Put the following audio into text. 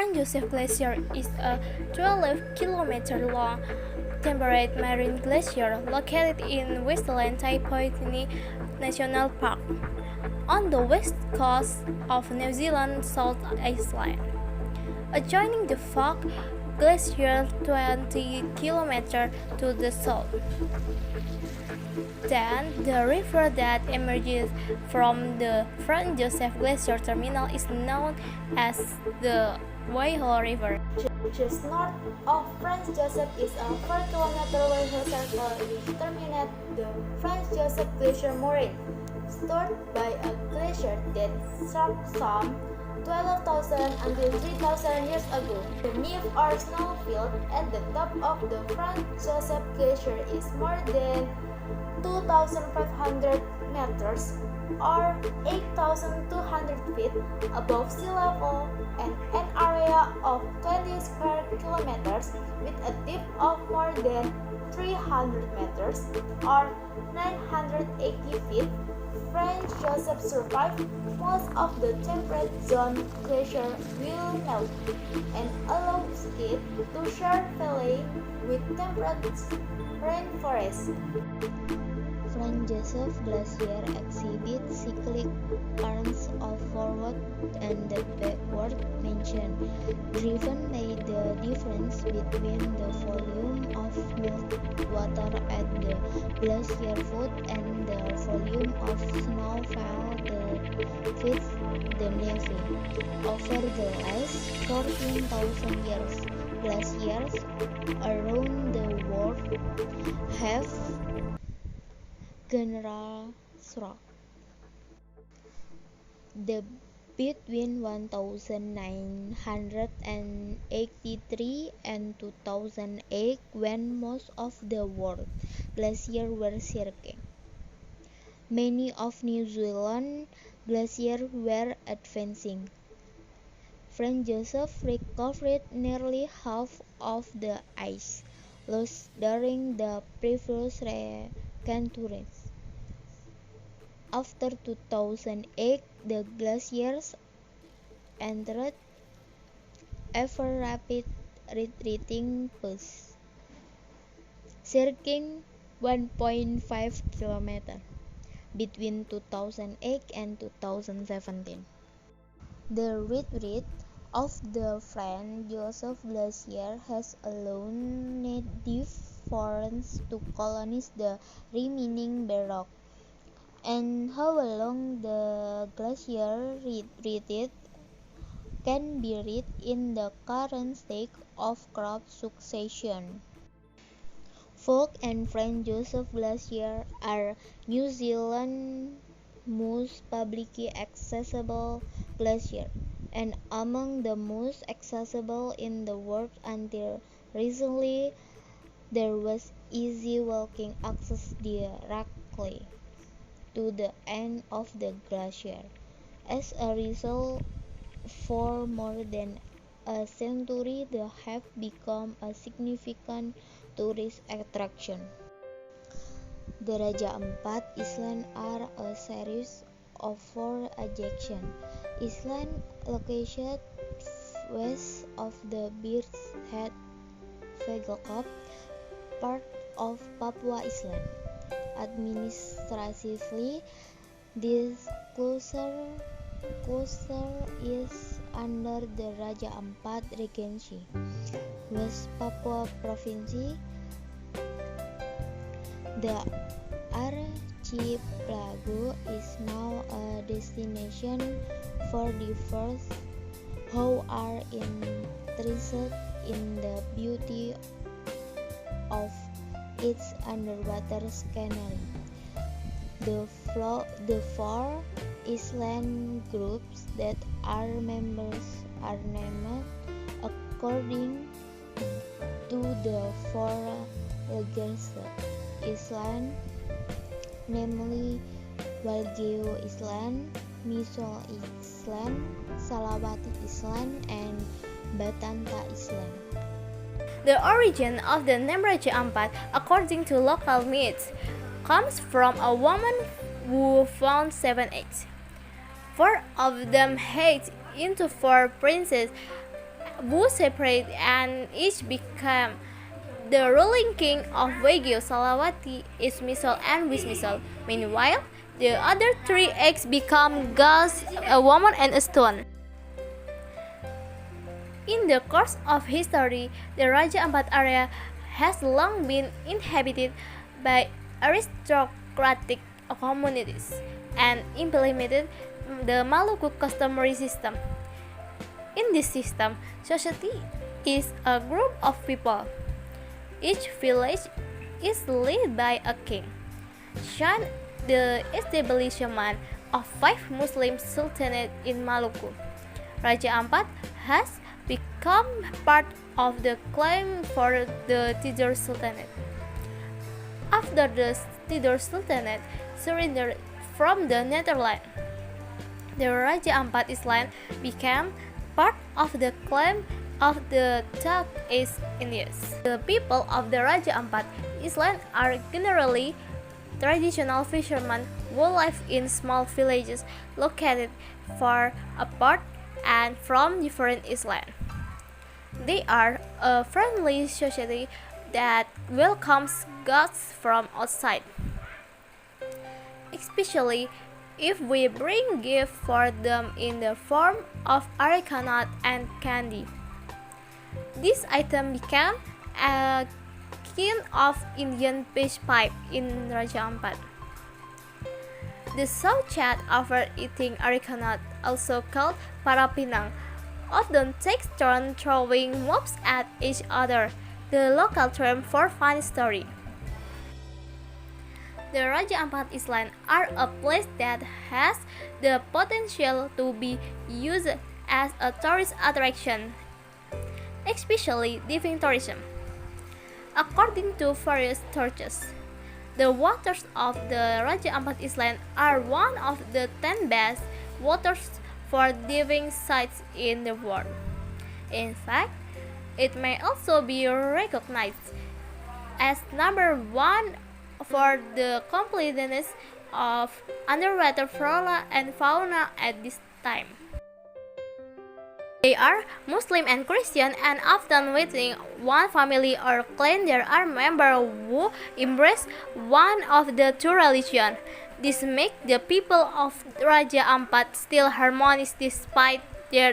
Franz Josef Glacier is a 12-kilometer long temperate marine glacier located in Westland Taipei National Park, on the west coast of New Zealand South Island. Adjoining the Fox Glacier 20 km to the south. Then, the river that emerges from the Franz Josef Glacier terminal is known as the Waiho River. Just north of Franz Josef is a 4-kilometer Waiho circle which terminates the Franz Josef Glacier moraine, stored by a glacier that struck some 12,000 until 3,000 years ago. The neve or snowfield at the top of the Franz Josef Glacier is more than 2,500 meters or 8,200 feet above sea level and an area of 20 square kilometers with a depth of more than 300 meters or 980 feet. Franz Josef survived most of the temperate zone glacier will melt and allows it to share valley with temperate rainforest. Franz Josef Glacier exhibits cyclic currents of forward and backward motion, driven by the difference between the volume of water at the glacier foot and the volume of snowfall that feeds the neve. Over the last 14,000 years, glaciers around the world have general shrunk. The between 1983 and 2008, when most of the world glaciers were shrinking, many of New Zealand glaciers were advancing. Franz Josef recovered nearly half of the ice lost during the previous centuries. After 2008, the glaciers entered ever rapid retreating phase, shrinking 1.5 km between 2008 and 2017. The retreat of the Franz Josef Glacier has allowed native forests to colonize the remaining bedrock, and how long the glacier retreated can be read in the current state of crop succession. Fox and Franz Josef Glacier are New Zealand's most publicly accessible glacier, and among the most accessible in the world. Until recently, there was easy walking access directly to the end of the glacier. As a result, for more than a century, they have become a significant tourist attraction. The Raja Ampat Islands are a series of 4 adjacent islands located west of the Bird's Head Fagakop, part of Papua Island. Administratively, this cluster is under the Raja Ampat Regency, West Papua Province. The archipelago is now a destination for divers who are interested in the beauty of its underwater scenery. The 4 island groups that are members are named according to the 4 largest islands, namely Walgeo Island, Misol Island, Salawati Island, and Batanta Island. The origin of the name Raja Ampat, according to local myths, comes from a woman who found 7 eggs. 4 of them hatched into 4 princes who separated and each became the ruling king of Wagyu Salawati, Ismisal, and Wismisal. Meanwhile, the other three eggs become gods, a woman, and a stone. In the course of history, the Raja Ampat area has long been inhabited by aristocratic communities and implemented the Maluku customary system. In this system, society is a group of people. Each village is led by a king. Shan the establishment of 5 Muslim sultanates in Maluku. Raja Ampat has become part of the claim for the Tidore Sultanate. After the Tidore Sultanate surrendered from the Netherlands, the Raja Ampat Island became part of the claim of the Turk East Indies. The people of the Raja Ampat Island are generally traditional fishermen who live in small villages located far apart and from different islands. They are a friendly society that welcomes guests from outside, especially if we bring gifts for them in the form of areca nut and candy. This item became a kind of Indian peace pipe in Raja Ampat. The South chat over eating areca nut, also called parapinang, often takes turns throwing mobs at each other, the local term for funny story. The Raja Ampat Islands are a place that has the potential to be used as a tourist attraction, especially diving tourism. According to various sources, the waters of the Raja Ampat Island are one of the 10 best waters for diving sites in the world. In fact, it may also be recognized as number 1 for the completeness of underwater flora and fauna at this time. They are Muslim and Christian, and often within one family or clan there are members who embrace one of the two religions. This makes the people of Raja Ampat still harmonious despite their